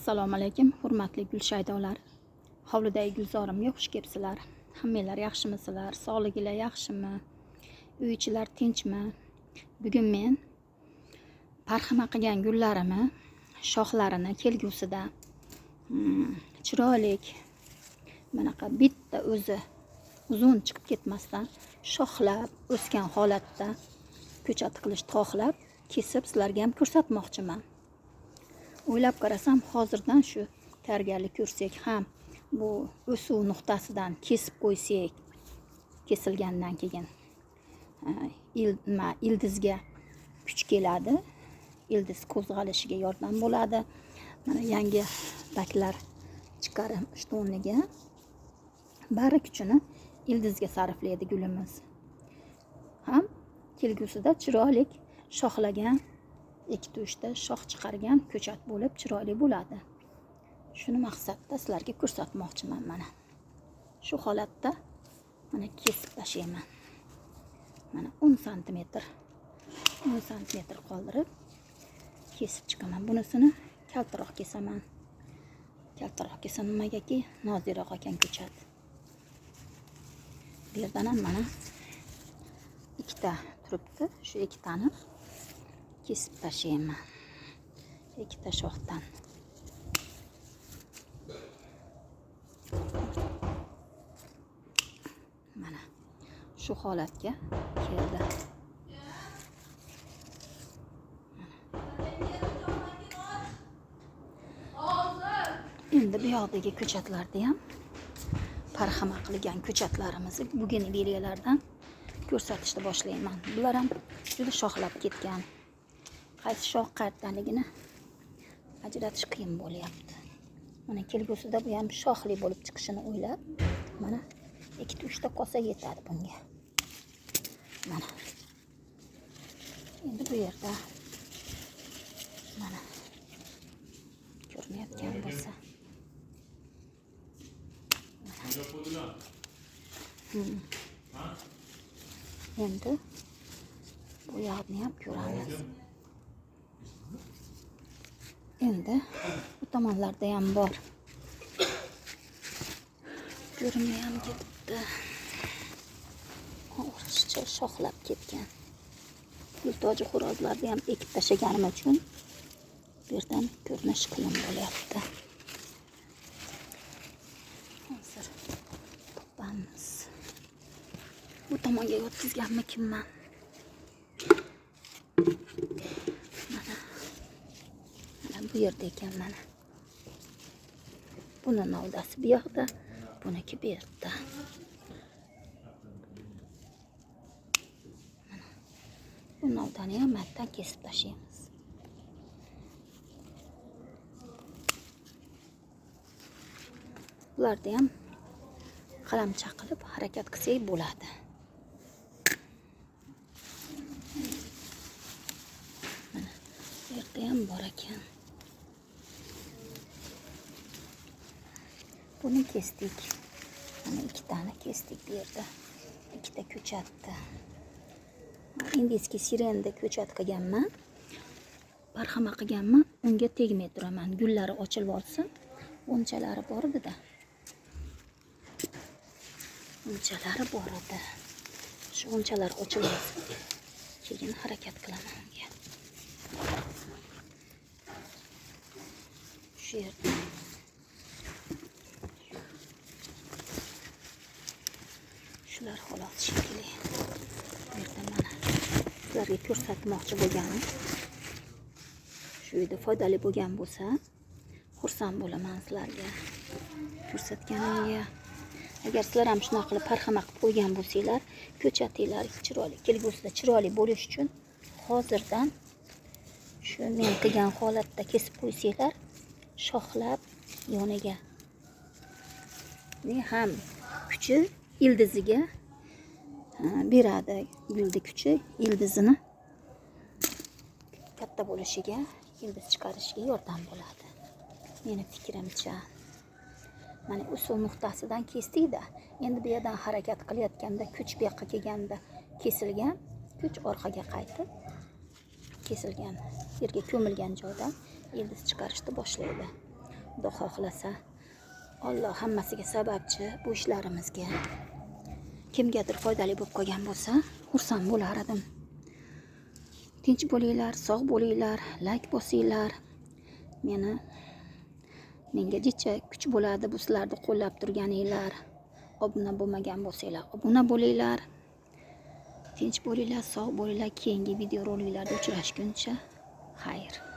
Assalomu alaykum, hurmatli gulshaydolar. Hovlidagi gulzorimga xush kelibsizlar. Hammalar yaxshimisizlar? Sog'liginglar yaxshimi? Uy ichilar tinchmi? Bugun men parxama qilgan gullarimni shoxlarini kelgusida chiroyli bunaqa bitta o'zi uzun chiqib ketmasdan shoxlab o'sgan holatda ko'chat qilishni xohlab kesib sizlarga ham ko'rsatmoqchiman. O'ylab qarasam, hozirdan shu tayyorgarlik ko'rsak ham bu o'suv nuqtasidan kesib qo'ysak, kesilgandan keyin ildizga kuch keladi, ildiz qo'zg'alishiga yordam bo'ladi. Mana yangi baklar chiqarib o'rniga bari kuchini ildizga sarflaydi gulimiz. Ham kelgusida chiroyli shoxlagan 2-3 ta shox chiqargan ko'chat bo'lib chiroyli bo'ladi. Shuni maqsadda sizlarga ko'rsatmoqchiman mana. Shu holatda mana kesib tashlayman. Mana 10 sm qoldirib kesib chiqaman. Bunisini kaltaroq kesaman. Kaltaroq kesam nimagaki nozirroq ekan ko'chat. Bu yerdan ham mana 2 ta turibdi. Shu 2 tani kesib tashlayman. 2 ta shoxdan. Mana shu holatga keldi. Endi bu yoqdagi ko'chatlarda ham parxama qilgan ko'chatlarimizni bugun videolardan ko'rsatishni boshlayman. Bular ham juda shoxlab ketgan. Qaysi shox qayerdaligini ajratish qiyin bo'lyapti. Mana kelgusida bu ham shoxli bo'lib chiqishini o'ylab, mana 2-3 ta qolsa yetadi bunga. Mana. Endi bu yerda mana ko'rinayotgan bo'lsa. Endi bu yoqni ham ko'ramiz. Endi bu tomonlarda ham bor. Ko'rinmay ham ketdi. O'rishcha shoxlab ketgan. Gultoji xo'rozlarni ham ekib tashlaganim uchun bu yerdan ko'rinish qiyin bo'lyapti. Hozir topamiz. Bu tomonga o'tkazganmikinman? Bu yerda ekan mana. Buni novdasi bu yoqda, buniki bu yerda. Bu novdani ham matdan kesib tashlaymiz. Bularda ham qalamcha qilib harakat qilsak bo'ladi. Mana bu yerda ham bor ekan. Buni kesdik. Mana 2 tane kesdik bu yerda. 2 ta ko'chatdi. Indiyskiy sirenda ko'chat qilganman. Parxama qilganman. Unga tegmay turaman. Gullari ochilib olsin. O'nchalari bor edi-da. O'nchalari bor edi. Shu o'nchalar ochilib olsin. Keyin harakat qilaman unga. Shu yerda shular xolos shekilli. Bu yerda mana sizlarga ko'rsatmoqchi bo'lganim. Shu yerda foydali bo'lgan bo'lsa, xursand bo'laman sizlarga ko'rsatganimga. Agar sizlar ham shunaqa qilib parxama qilib qo'ygan bo'lsanglar, ko'chatinglar chiroyli, kelgusida chiroyli bo'lish uchun hozirdan shu men qilgan holatda kesib qo'ysanglar, shoxlab yoniga ham kuchi ildiziga beradi. Guldi kuchi ildizini katta bo'lishiga, ildiz chiqarishiga yordam bo'ladi. Meni fikrimcha. Mana usul nuqtasidan kesdik-da. Endi bu yerdan harakat qilayotganda kuch bu yoqqa kelganda kesilgan, kuch orqaga qaytib kesilgan yerga ko'milgan joydan ildiz chiqarishni boshlaydi. Xudo xohlasa. Alloh hammasiga sababchi bu ishlarimizga. Kimgadir foydali bo'lib qolgan bo'lsa, xursand bo'lar edim. Tinch bo'linglar, sog' bo'linglar, like bosinglar. Menga jicha kuch bo'ladi bu sizlarni qo'llab turganinglar. Obuna bo'lmagan bo'lsanglar, obuna bo'linglar. Tinch bo'linglar, sog' bo'linglar. Keyingi videoroliklarda uchrashguncha xayr.